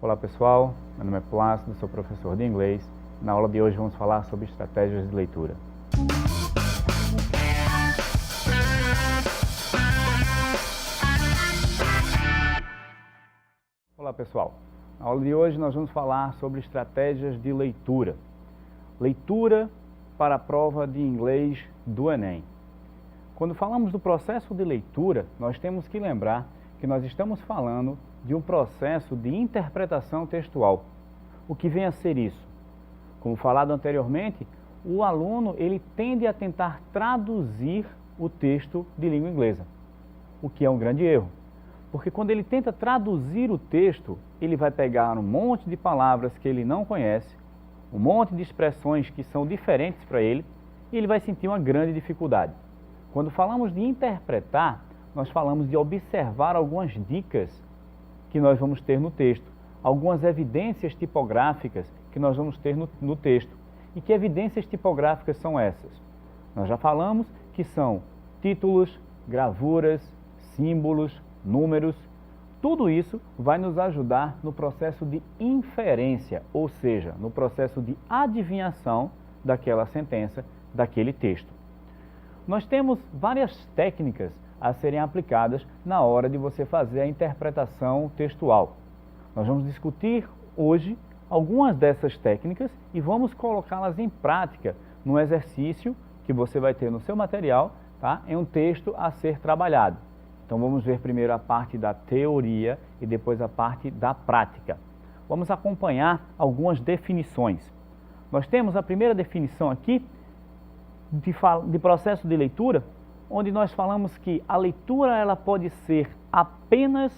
Olá pessoal, meu nome é Plácido, sou professor de inglês. Na aula de hoje vamos falar sobre estratégias de leitura. Olá pessoal, na aula de hoje nós vamos falar sobre estratégias de leitura. Leitura para a prova de inglês do Enem. Quando falamos do processo de leitura, nós temos que lembrar que nós estamos falando de um processo de interpretação textual. O que vem a ser isso? Como falado anteriormente, o aluno ele tende a tentar traduzir o texto de língua inglesa, o que é um grande erro. Porque quando ele tenta traduzir o texto, ele vai pegar um monte de palavras que ele não conhece, um monte de expressões que são diferentes para ele, e ele vai sentir uma grande dificuldade. Quando falamos de interpretar, nós falamos de observar algumas dicas que nós vamos ter no texto, algumas evidências tipográficas que nós vamos ter no texto. E que evidências tipográficas são essas? Nós já falamos que são títulos, gravuras, símbolos, números. Tudo isso vai nos ajudar no processo de inferência, ou seja, no processo de adivinhação daquela sentença, daquele texto. Nós temos várias técnicas a serem aplicadas na hora de você fazer a interpretação textual. Nós vamos discutir hoje algumas dessas técnicas e vamos colocá-las em prática no exercício que você vai ter no seu material, tá? Em um texto a ser trabalhado. Então vamos ver primeiro a parte da teoria e depois a parte da prática. Vamos acompanhar algumas definições. Nós temos a primeira definição aqui de processo de leitura, onde nós falamos que a leitura ela pode ser apenas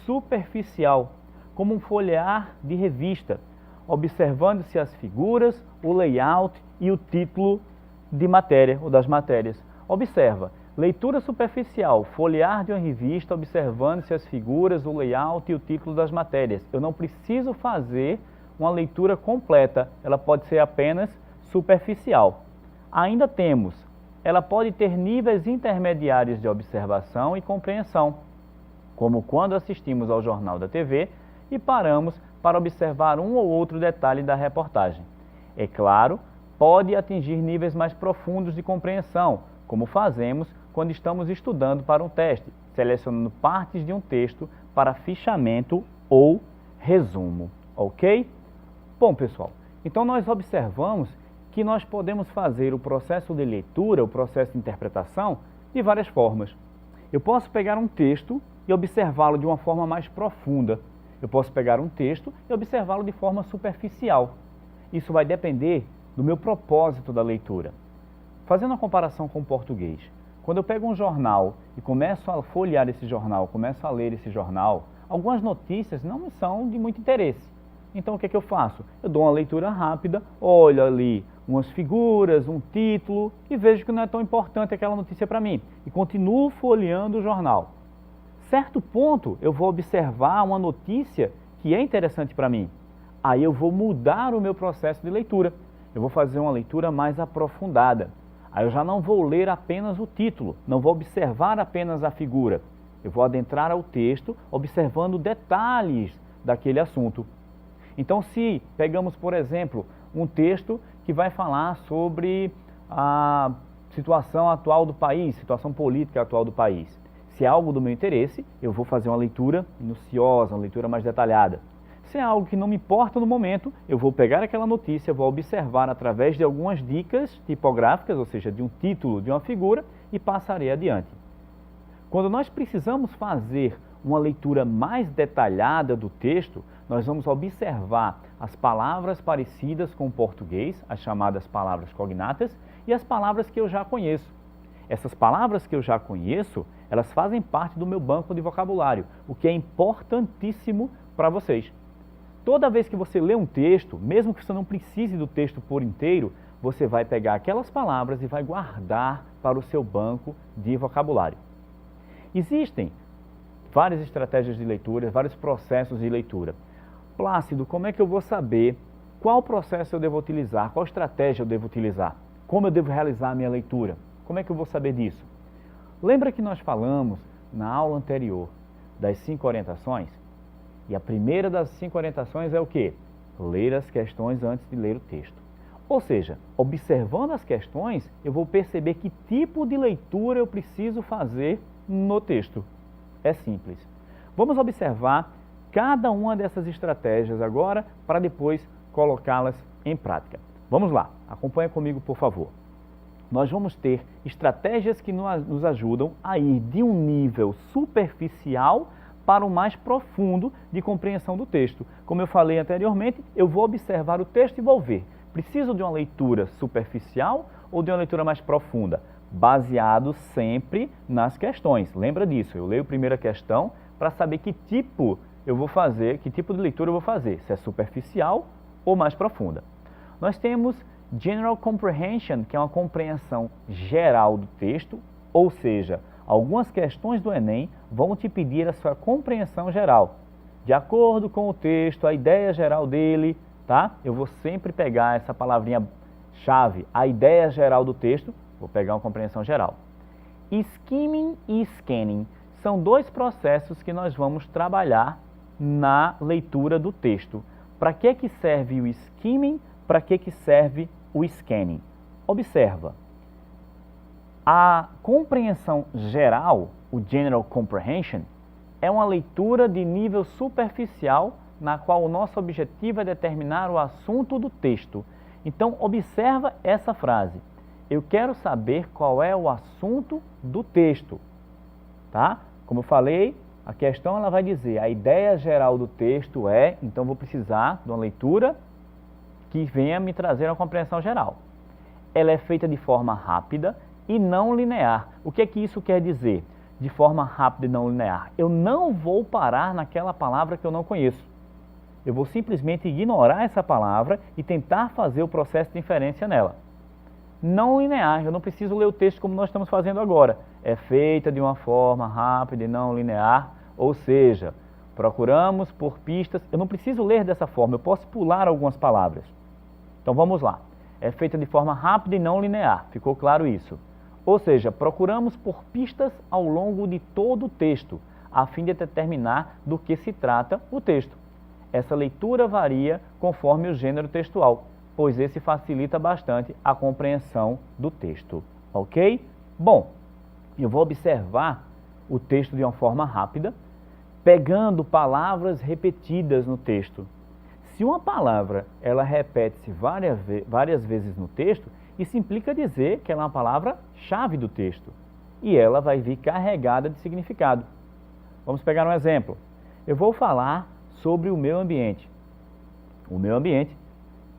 superficial, como um folhear de revista, observando-se as figuras, o layout e o título de matéria ou das matérias. Observa, leitura superficial, folhear de uma revista, observando-se as figuras, o layout e o título das matérias. Eu não preciso fazer uma leitura completa, ela pode ser apenas superficial. Ainda temos, ela pode ter níveis intermediários de observação e compreensão, como quando assistimos ao jornal da TV e paramos para observar um ou outro detalhe da reportagem. É claro, pode atingir níveis mais profundos de compreensão, como fazemos quando estamos estudando para um teste, selecionando partes de um texto para fichamento ou resumo, ok? Bom, pessoal, então nós observamos que nós podemos fazer o processo de leitura, o processo de interpretação, de várias formas. Eu posso pegar um texto e observá-lo de uma forma mais profunda. Eu posso pegar um texto e observá-lo de forma superficial. Isso vai depender do meu propósito da leitura. Fazendo uma comparação com o português, quando eu pego um jornal e começo a folhear esse jornal, começo a ler esse jornal, algumas notícias não me são de muito interesse. Então o que é que eu faço? Eu dou uma leitura rápida, olho ali umas figuras, um título e vejo que não é tão importante aquela notícia para mim e continuo folheando o jornal. Certo ponto eu vou observar uma notícia que é interessante para mim. Aí eu vou mudar o meu processo de leitura. Eu vou fazer uma leitura mais aprofundada. Aí eu já não vou ler apenas o título, não vou observar apenas a figura. Eu vou adentrar ao texto observando detalhes daquele assunto. Então, se pegamos, por exemplo, um texto que vai falar sobre a situação atual do país, situação política atual do país. Se é algo do meu interesse, eu vou fazer uma leitura minuciosa, uma leitura mais detalhada. Se é algo que não me importa no momento, eu vou pegar aquela notícia, vou observar através de algumas dicas tipográficas, ou seja, de um título, de uma figura, e passarei adiante. Quando nós precisamos fazer uma leitura mais detalhada do texto, nós vamos observar as palavras parecidas com o português, as chamadas palavras cognatas, e as palavras que eu já conheço. Essas palavras que eu já conheço, elas fazem parte do meu banco de vocabulário, o que é importantíssimo para vocês. Toda vez que você lê um texto, mesmo que você não precise do texto por inteiro, você vai pegar aquelas palavras e vai guardar para o seu banco de vocabulário. Existem várias estratégias de leitura, vários processos de leitura. Plácido, como é que eu vou saber qual processo eu devo utilizar, qual estratégia eu devo utilizar? Como eu devo realizar a minha leitura? Como é que eu vou saber disso? Lembra que nós falamos na aula anterior das 5 orientações? E a primeira das 5 orientações é o quê? Ler as questões antes de ler o texto. Ou seja, observando as questões, eu vou perceber que tipo de leitura eu preciso fazer no texto. É simples. Vamos observar cada uma dessas estratégias agora para depois colocá-las em prática. Vamos lá, acompanha comigo, por favor. Nós vamos ter estratégias que nos ajudam a ir de um nível superficial para o mais profundo de compreensão do texto. Como eu falei anteriormente, eu vou observar o texto e vou ver. Preciso de uma leitura superficial ou de uma leitura mais profunda? Baseado sempre nas questões. Lembra disso, eu leio a primeira questão para saber que tipo eu vou fazer, que tipo de leitura eu vou fazer, se é superficial ou mais profunda. Nós temos General Comprehension, que é uma compreensão geral do texto, ou seja, algumas questões do Enem vão te pedir a sua compreensão geral. De acordo com o texto, a ideia geral dele, tá? Eu vou sempre pegar essa palavrinha-chave, a ideia geral do texto, vou pegar uma compreensão geral. Skimming e scanning são 2 processos que nós vamos trabalhar na leitura do texto. Para que serve o skimming? Para que serve o scanning? Observa. A compreensão geral, o General Comprehension, é uma leitura de nível superficial na qual o nosso objetivo é determinar o assunto do texto. Então, observa essa frase. Eu quero saber qual é o assunto do texto. Tá? Como eu falei, a questão ela vai dizer, a ideia geral do texto é, então vou precisar de uma leitura que venha me trazer uma compreensão geral. Ela é feita de forma rápida e não linear. O que é que isso quer dizer? De forma rápida e não linear. Eu não vou parar naquela palavra que eu não conheço. Eu vou simplesmente ignorar essa palavra e tentar fazer o processo de inferência nela. Não linear, eu não preciso ler o texto como nós estamos fazendo agora. É feita de uma forma rápida e não linear, ou seja, procuramos por pistas. Eu não preciso ler dessa forma, eu posso pular algumas palavras. Então vamos lá. É feita de forma rápida e não linear, ficou claro isso? Ou seja, procuramos por pistas ao longo de todo o texto, a fim de determinar do que se trata o texto. Essa leitura varia conforme o gênero textual, pois esse facilita bastante a compreensão do texto, ok? Bom, eu vou observar o texto de uma forma rápida, pegando palavras repetidas no texto. Se uma palavra ela repete-se várias vezes no texto, isso implica dizer que ela é uma palavra-chave do texto e ela vai vir carregada de significado. Vamos pegar um exemplo. Eu vou falar sobre o meio ambiente. O meio ambiente,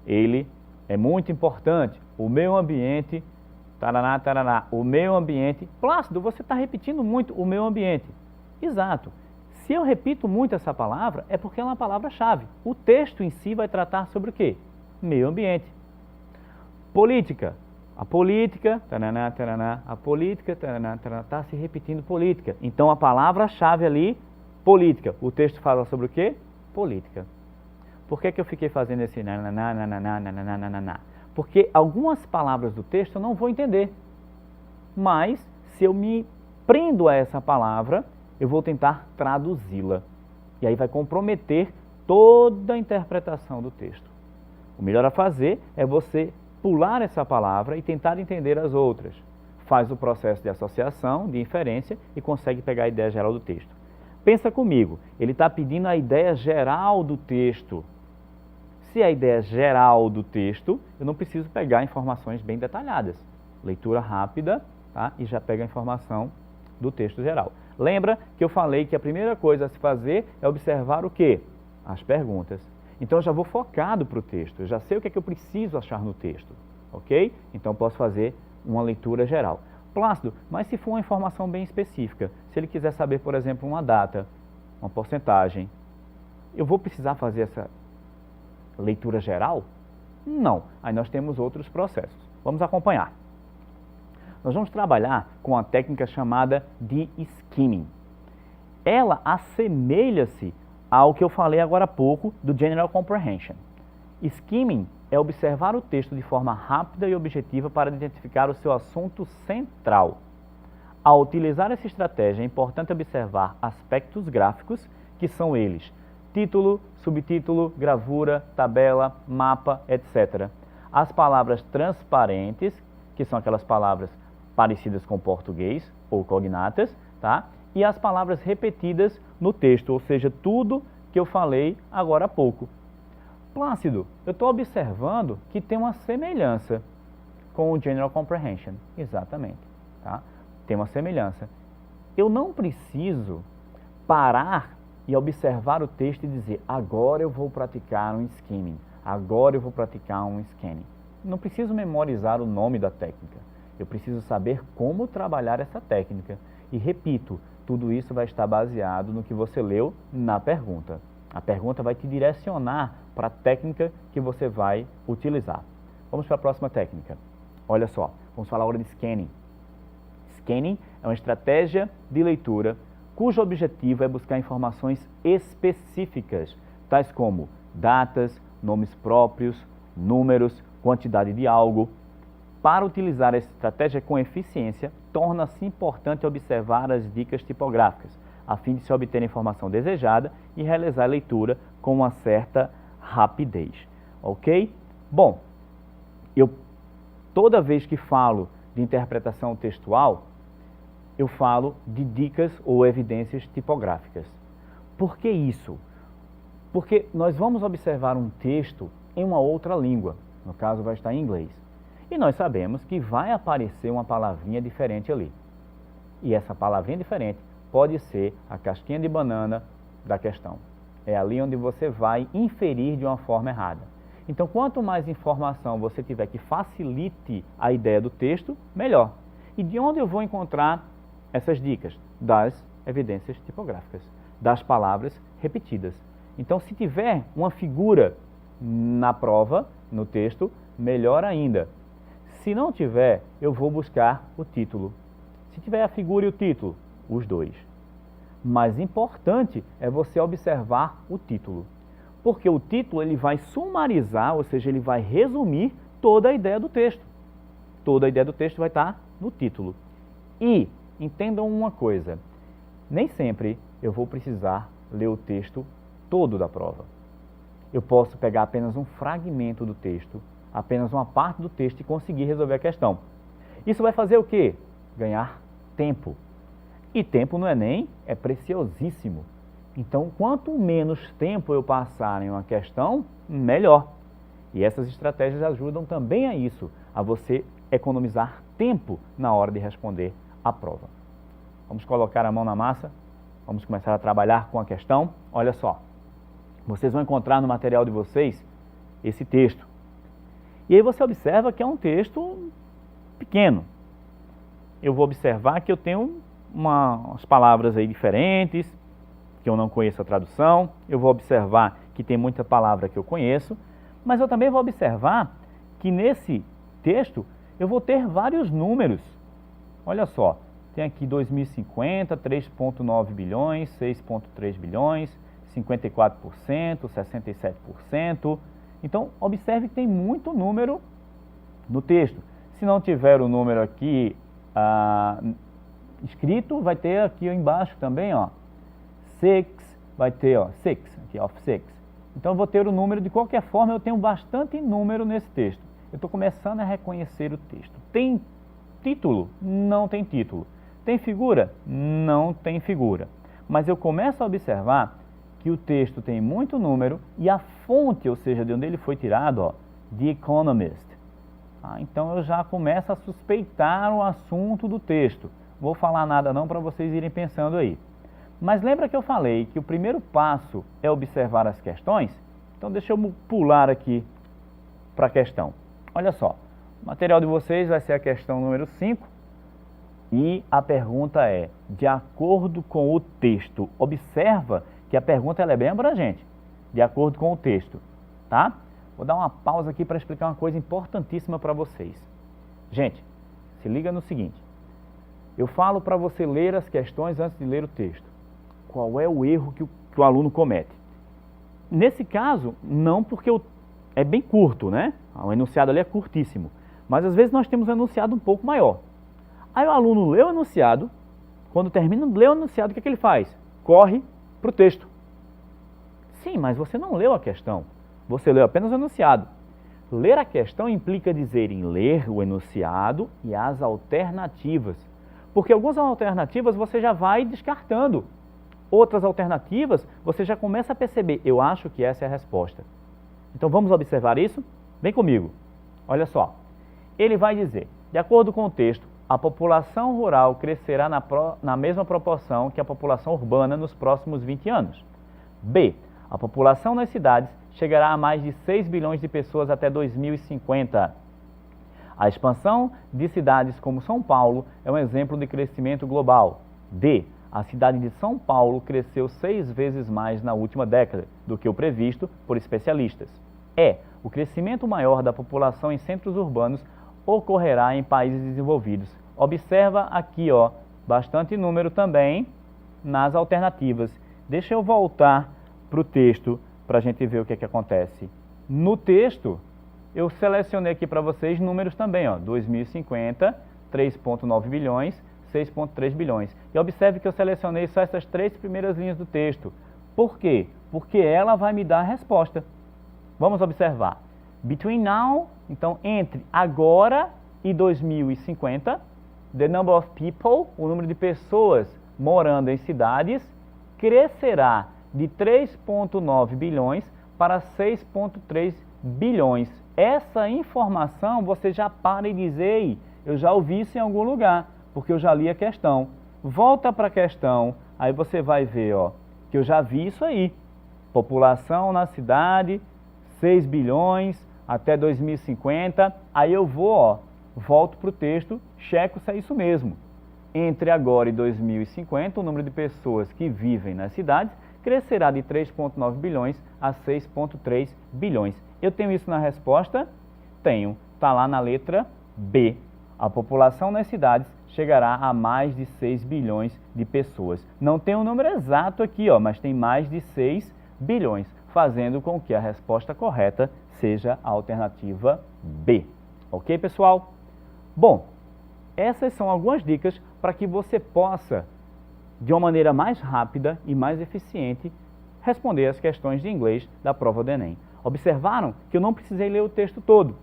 ele é muito importante. O meio ambiente, taraná, taraná. O meio ambiente, Plácido, você está repetindo muito o meio ambiente. Exato. Se eu repito muito essa palavra, é porque é uma palavra-chave. O texto em si vai tratar sobre o quê? Meio ambiente. Política. A política, taraná, taraná. A política, taraná, taraná. Está se repetindo política. Então, a palavra-chave ali, política. O texto fala sobre o quê? Política. Por que eu fiquei fazendo esse nananá, nananá, nananá, nananá? Porque algumas palavras do texto eu não vou entender. Mas, se eu me prendo a essa palavra, eu vou tentar traduzi-la. E aí vai comprometer toda a interpretação do texto. O melhor a fazer é você pular essa palavra e tentar entender as outras. Faz o processo de associação, de inferência e consegue pegar a ideia geral do texto. Pensa comigo, ele está pedindo a ideia geral do texto. Se é a ideia geral do texto, eu não preciso pegar informações bem detalhadas. Leitura rápida, tá? E já pega a informação do texto geral. Lembra que eu falei que a primeira coisa a se fazer é observar o quê? As perguntas. Então eu já vou focado para o texto, eu já sei o que é que eu preciso achar no texto, ok? Então posso fazer uma leitura geral. Plácido, mas se for uma informação bem específica, se ele quiser saber, por exemplo, uma data, uma porcentagem, eu vou precisar fazer essa leitura geral? Não. Aí nós temos outros processos. Vamos acompanhar. Nós vamos trabalhar com a técnica chamada de skimming. Ela assemelha-se ao que eu falei agora há pouco do General Comprehension. Skimming é observar o texto de forma rápida e objetiva para identificar o seu assunto central. Ao utilizar essa estratégia, é importante observar aspectos gráficos, que são eles: título, subtítulo, gravura, tabela, mapa, etc. As palavras transparentes, que são aquelas palavras parecidas com português ou cognatas, tá? E as palavras repetidas no texto, ou seja, tudo que eu falei agora há pouco. Plácido, eu estou observando que tem uma semelhança com o General Comprehension. Exatamente, tá? Tem uma semelhança. Eu não preciso parar e observar o texto e dizer, agora eu vou praticar um skimming, agora eu vou praticar um scanning. Não preciso memorizar o nome da técnica. Eu preciso saber como trabalhar essa técnica. E repito, tudo isso vai estar baseado no que você leu na pergunta. A pergunta vai te direcionar para a técnica que você vai utilizar. Vamos para a próxima técnica. Olha só, vamos falar agora de scanning. Scanning é uma estratégia de leitura cujo objetivo é buscar informações específicas, tais como datas, nomes próprios, números, quantidade de algo. Para utilizar essa estratégia com eficiência, torna-se importante observar as dicas tipográficas, a fim de se obter a informação desejada e realizar a leitura com uma certa rapidez. Ok? Bom, toda vez que falo de interpretação textual, eu falo de dicas ou evidências tipográficas. Por que isso? Porque nós vamos observar um texto em uma outra língua, no caso vai estar em inglês. E nós sabemos que vai aparecer uma palavrinha diferente ali. E essa palavrinha diferente pode ser a casquinha de banana da questão. É ali onde você vai inferir de uma forma errada. Então, quanto mais informação você tiver que facilite a ideia do texto, melhor. E de onde eu vou encontrar essas dicas? Das evidências tipográficas, das palavras repetidas. Então, se tiver uma figura na prova, no texto, melhor ainda. Se não tiver, eu vou buscar o título. Se tiver a figura e o título, os dois. Mas importante é você observar o título. Porque o título ele vai sumarizar, ou seja, ele vai resumir toda a ideia do texto. Toda a ideia do texto vai estar no título. E entendam uma coisa, nem sempre eu vou precisar ler o texto todo da prova. Eu posso pegar apenas um fragmento do texto, apenas uma parte do texto e conseguir resolver a questão. Isso vai fazer o quê? Ganhar tempo. E tempo no Enem é preciosíssimo. Então, quanto menos tempo eu passar em uma questão, melhor. E essas estratégias ajudam também a isso, a você economizar tempo na hora de responder a prova. Vamos colocar a mão na massa, vamos começar a trabalhar com a questão. Olha só, vocês vão encontrar no material de vocês esse texto. E aí você observa que é um texto pequeno. Eu vou observar que eu tenho umas palavras aí diferentes, que eu não conheço a tradução. Eu vou observar que tem muita palavra que eu conheço, mas eu também vou observar que nesse texto eu vou ter vários números. Olha só, tem aqui 2050, 3,9 bilhões, 6,3 bilhões, 54%, 67%. Então, observe que tem muito número no texto. Se não tiver o número aqui escrito, vai ter aqui embaixo também, ó, 6, vai ter, ó, 6, aqui, of 6. Então, eu vou ter o número, de qualquer forma, eu tenho bastante número nesse texto. Eu estou começando a reconhecer o texto. Tem título? Não tem título. Tem figura? Não tem figura. Mas eu começo a observar que o texto tem muito número e a fonte, ou seja, de onde ele foi tirado, ó, The Economist. Então eu já começo a suspeitar o assunto do texto. Vou falar nada não para vocês irem pensando aí. Mas lembra que eu falei que o primeiro passo é observar as questões? Então deixa eu pular aqui para a questão. Olha só, o material de vocês vai ser a questão número 5. E a pergunta é, de acordo com o texto, observa que a pergunta ela é bem abrangente, de acordo com o texto, tá? Vou dar uma pausa aqui para explicar uma coisa importantíssima para vocês. Gente, se liga no seguinte, eu falo para você ler as questões antes de ler o texto. Qual é o erro que o aluno comete? Nesse caso, não, porque é bem curto, né? O enunciado ali é curtíssimo, mas às vezes nós temos um enunciado um pouco maior. Aí o aluno lê o enunciado, quando termina de ler o enunciado, o que ele faz? Corre para o texto. Sim, mas você não leu a questão. Você leu apenas o enunciado. Ler a questão implica dizer em ler o enunciado e as alternativas. Porque algumas alternativas você já vai descartando. Outras alternativas você já começa a perceber, eu acho que essa é a resposta. Então vamos observar isso? Vem comigo. Olha só. Ele vai dizer, de acordo com o texto, a população rural crescerá na mesma proporção que a população urbana nos próximos 20 anos. B. A população nas cidades chegará a mais de 6 bilhões de pessoas até 2050. A expansão de cidades como São Paulo é um exemplo de crescimento global. D. A cidade de São Paulo cresceu 6 vezes mais na última década do que o previsto por especialistas. E. O crescimento maior da população em centros urbanos ocorrerá em países desenvolvidos. Observa aqui, ó, bastante número também nas alternativas. Deixa eu voltar para o texto para a gente ver o que é que acontece. No texto, eu selecionei aqui para vocês números também, ó, 2050, 3,9 bilhões, 6,3 bilhões. E observe que eu selecionei só essas 3 primeiras linhas do texto. Por quê? Porque ela vai me dar a resposta. Vamos observar. Between now, então entre agora e 2050, the number of people, o número de pessoas morando em cidades, crescerá de 3,9 bilhões para 6,3 bilhões. Essa informação você já para e diz, ei, eu já ouvi isso em algum lugar, porque eu já li a questão. Volta para a questão, aí você vai ver, ó, que eu já vi isso aí. População na cidade, 6 bilhões até 2050. Aí eu vou, ó, volto para o texto, checo se é isso mesmo. Entre agora e 2050, o número de pessoas que vivem nas cidades crescerá de 3,9 bilhões a 6,3 bilhões. Eu tenho isso na resposta? Tenho. Está lá na letra B. A população nas cidades chegará a mais de 6 bilhões de pessoas. Não tem o número exato aqui, ó, mas tem mais de 6 bilhões, fazendo com que a resposta correta seja a alternativa B. Ok, pessoal? Bom, essas são algumas dicas para que você possa, de uma maneira mais rápida e mais eficiente, responder as questões de inglês da prova do Enem. Observaram que eu não precisei ler o texto todo.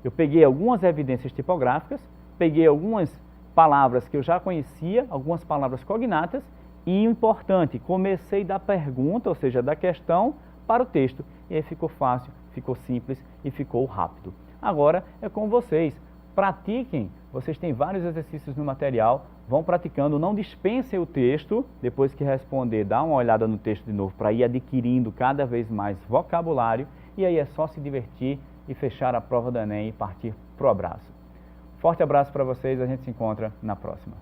Eu peguei algumas evidências tipográficas, peguei algumas palavras que eu já conhecia, algumas palavras cognatas, e, importante, comecei da pergunta, ou seja, da questão, para o texto. E aí ficou fácil, ficou simples e ficou rápido. Agora é com vocês. Pratiquem, vocês têm vários exercícios no material, vão praticando, não dispensem o texto, depois que responder, dá uma olhada no texto de novo para ir adquirindo cada vez mais vocabulário, e aí é só se divertir e fechar a prova do Enem e partir pro abraço. Forte abraço para vocês, a gente se encontra na próxima.